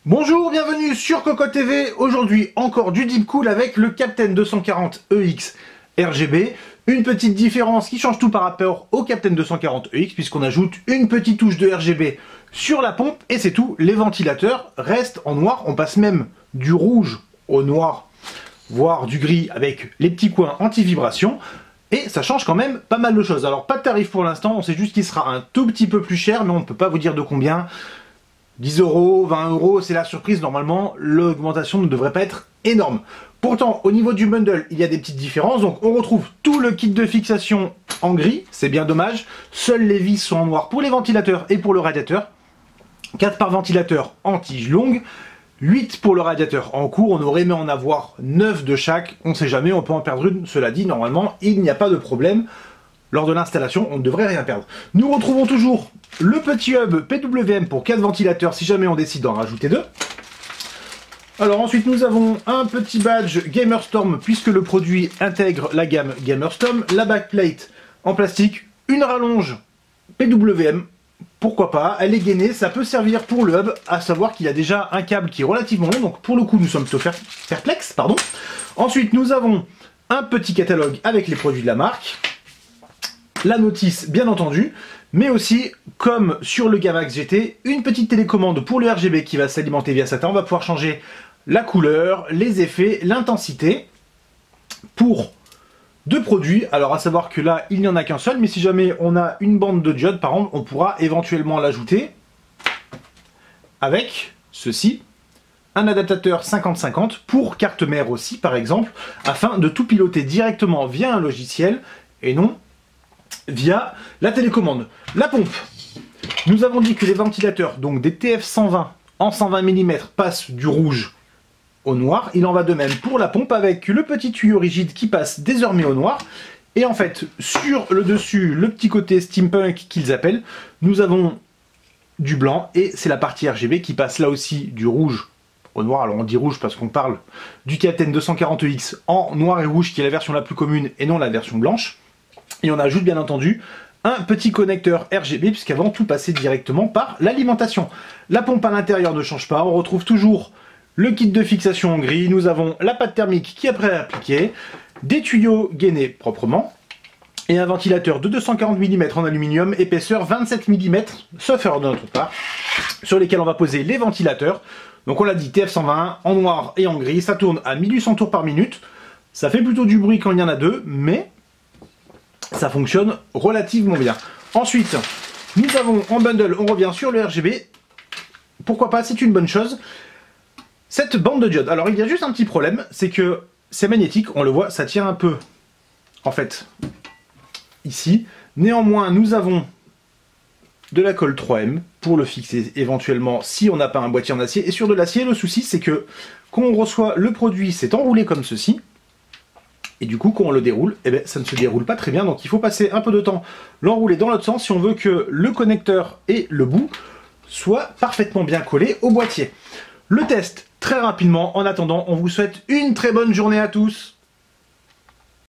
Bonjour, bienvenue sur Cocotte TV. Aujourd'hui encore du Deep Cool avec le Captain 240EX RGB. Une petite différence qui change tout par rapport au Captain 240EX puisqu'on ajoute une petite touche de RGB sur la pompe et c'est tout. Les ventilateurs restent en noir. On passe même du rouge au noir, voire du gris avec les petits coins anti-vibration. Et ça change quand même pas mal de choses. Alors pas de tarif pour l'instant, on sait juste qu'il sera un tout petit peu plus cher, mais on ne peut pas vous dire de combien. 10 €, 20 €, c'est la surprise. Normalement, l'augmentation ne devrait pas être énorme. Pourtant, au niveau du bundle, il y a des petites différences. Donc, on retrouve tout le kit de fixation en gris. C'est bien dommage. Seules les vis sont en noir pour les ventilateurs et pour le radiateur. 4 par ventilateur en tige longue. 8 pour le radiateur en court. On aurait aimé en avoir 9 de chaque. On ne sait jamais, on peut en perdre une. Cela dit, normalement, il n'y a pas de problème. Lors de l'installation, on ne devrait rien perdre. Nous retrouvons toujours le petit hub PWM pour 4 ventilateurs si jamais on décide d'en rajouter 2. Alors ensuite nous avons un petit badge Gamerstorm puisque le produit intègre la gamme Gamerstorm, la backplate en plastique, une rallonge PWM, pourquoi pas, elle est gainée, ça peut servir pour le hub, à savoir qu'il y a déjà un câble qui est relativement long, donc pour le coup nous sommes plutôt perplexes, pardon. Ensuite nous avons un petit catalogue avec les produits de la marque, la notice bien entendu, mais aussi, comme sur le Gamax GT, une petite télécommande pour le RGB qui va s'alimenter via SATA. On va pouvoir changer la couleur, les effets, l'intensité pour 2 produits. Alors à savoir que là, il n'y en a qu'un seul, mais si jamais on a une bande de diodes, par exemple, on pourra éventuellement l'ajouter avec ceci. Un adaptateur 50-50 pour carte mère aussi, par exemple, afin de tout piloter directement via un logiciel et non via la télécommande. La pompe. Nous avons dit que les ventilateurs, donc des TF120 en 120 mm, passent du rouge au noir. Il en va de même pour la pompe avec le petit tuyau rigide qui passe désormais au noir. Et en fait, sur le dessus, le petit côté steampunk qu'ils appellent, nous avons du blanc et c'est la partie RGB qui passe là aussi du rouge au noir. Alors on dit rouge parce qu'on parle du Captain 240EX en noir et rouge qui est la version la plus commune et non la version blanche. Et on ajoute bien entendu un petit connecteur RGB puisqu'avant tout passait directement par l'alimentation. La pompe à l'intérieur ne change pas, on retrouve toujours le kit de fixation en gris, nous avons la pâte thermique qui est prêt à appliquer, des tuyaux gainés proprement, et un ventilateur de 240 mm en aluminium, épaisseur 27 mm, sauf erreur de notre part, sur lesquels on va poser les ventilateurs. Donc on l'a dit, TF120 en noir et en gris, ça tourne à 1800 tours par minute, ça fait plutôt du bruit quand il y en a 2, mais ça fonctionne relativement bien. Ensuite, nous avons en bundle, on revient sur le RGB. Pourquoi pas, c'est une bonne chose. Cette bande de diodes. Alors, il y a juste un petit problème, c'est que c'est magnétique, on le voit, ça tient un peu, en fait, ici. Néanmoins, nous avons de la colle 3M pour le fixer éventuellement si on n'a pas un boîtier en acier. Et sur de l'acier, le souci, c'est que quand on reçoit le produit, c'est enroulé comme ceci. Et du coup, quand on le déroule, eh ben, ça ne se déroule pas très bien. Donc il faut passer un peu de temps, l'enrouler dans l'autre sens si on veut que le connecteur et le bout soient parfaitement bien collés au boîtier. Le test, très rapidement. En attendant, on vous souhaite une très bonne journée à tous.